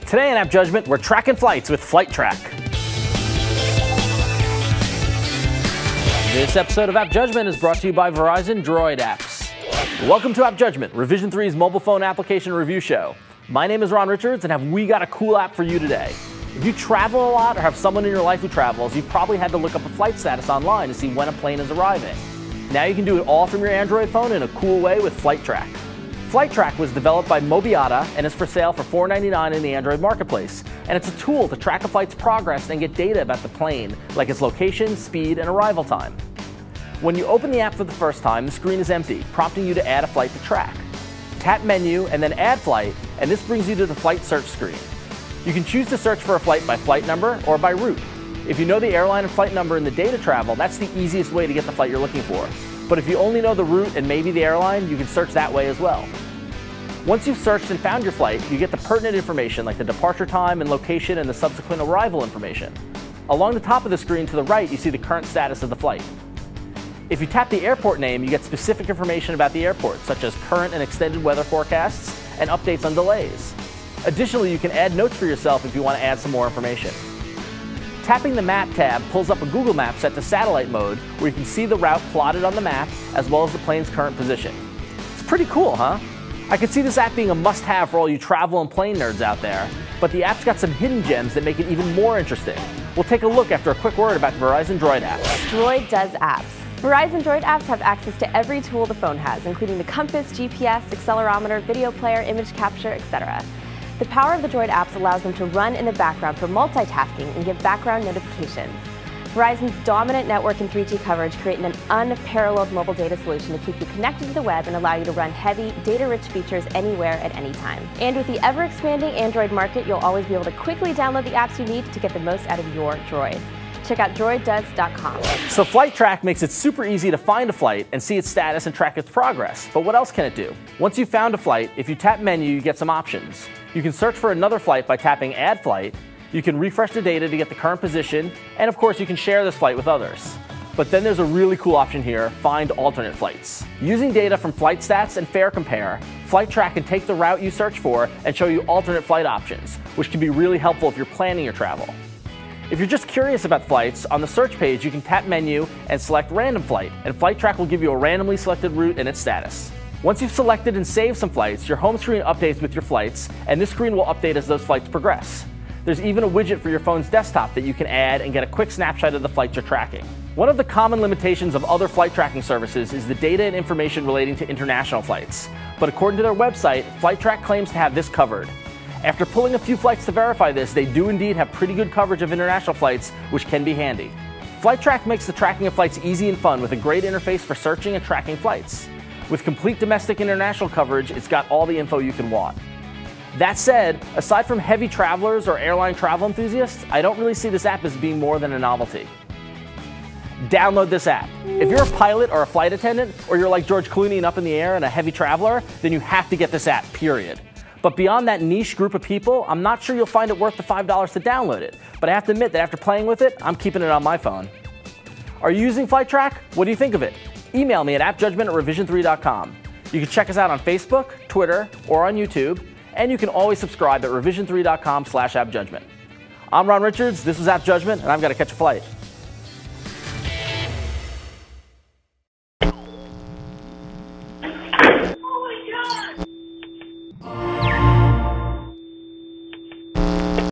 Today in App Judgment, we're tracking flights with Flight Track. This episode of App Judgment is brought to you by Verizon Droid apps. Welcome to App Judgment, Revision 3's mobile phone application review show. My name is Ron Richards, and have we got a cool app for you today. If you travel a lot or have someone in your life who travels, you've probably had to look up a flight status online to see when a plane is arriving. Now you can do it all from your Android phone in a cool way with Flight Track. Flight Track was developed by Mobiata and is for sale for $4.99 in the Android marketplace. And it's a tool to track a flight's progress and get data about the plane, like its location, speed, and arrival time. When you open the app for the first time, the screen is empty, prompting you to add a flight to track. Tap Menu and then Add Flight, and this brings you to the flight search screen. You can choose to search for a flight by flight number or by route. If you know the airline and flight number in the data travel, that's the easiest way to get the flight you're looking for. But if you only know the route and maybe the airline, you can search that way as well. Once you've searched and found your flight, you get the pertinent information like the departure time and location and the subsequent arrival information. Along the top of the screen to the right, you see the current status of the flight. If you tap the airport name, you get specific information about the airport, such as current and extended weather forecasts and updates on delays. Additionally, you can add notes for yourself if you want to add some more information. Tapping the Map tab pulls up a Google Map set to satellite mode, where you can see the route plotted on the map, as well as the plane's current position. It's pretty cool, huh? I could see this app being a must-have for all you travel and plane nerds out there, but the app's got some hidden gems that make it even more interesting. We'll take a look after a quick word about the Verizon Droid app. Droid does apps. Verizon Droid apps have access to every tool the phone has, including the compass, GPS, accelerometer, video player, image capture, etc. The power of the Droid apps allows them to run in the background for multitasking and give background notifications. Verizon's dominant network and 3G coverage create an unparalleled mobile data solution to keep you connected to the web and allow you to run heavy, data-rich features anywhere at any time. And with the ever-expanding Android market, you'll always be able to quickly download the apps you need to get the most out of your Droid. Check out droiddoes.com. So Flight Track makes it super easy to find a flight and see its status and track its progress. But what else can it do? Once you've found a flight, if you tap Menu, you get some options. You can search for another flight by tapping Add Flight. You can refresh the data to get the current position, and of course you can share this flight with others. But then there's a really cool option here, Find Alternate Flights. Using data from Flight Stats and Fare Compare, Flight Track can take the route you search for and show you alternate flight options, which can be really helpful if you're planning your travel. If you're just curious about flights, on the search page you can tap Menu and select Random Flight, and Flight Track will give you a randomly selected route and its status. Once you've selected and saved some flights, your home screen updates with your flights, and this screen will update as those flights progress. There's even a widget for your phone's desktop that you can add and get a quick snapshot of the flights you're tracking. One of the common limitations of other flight tracking services is the data and information relating to international flights. But according to their website, Flight Track claims to have this covered. After pulling a few flights to verify this, they do indeed have pretty good coverage of international flights, which can be handy. Flight Track makes the tracking of flights easy and fun with a great interface for searching and tracking flights. With complete domestic international coverage, it's got all the info you can want. That said, aside from heavy travelers or airline travel enthusiasts, I don't really see this app as being more than a novelty. Download this app. If you're a pilot or a flight attendant, or you're like George Clooney and up in the air and a heavy traveler, then you have to get this app, period. But beyond that niche group of people, I'm not sure you'll find it worth the $5 to download it. But I have to admit that after playing with it, I'm keeping it on my phone. Are you using Flight Track? What do you think of it? Email me at appjudgment@revision3.com. You can check us out on Facebook, Twitter, or on YouTube. And you can always subscribe at revision3.com/appjudgment. I'm Ron Richards, this was App Judgment, and I've got to catch a flight.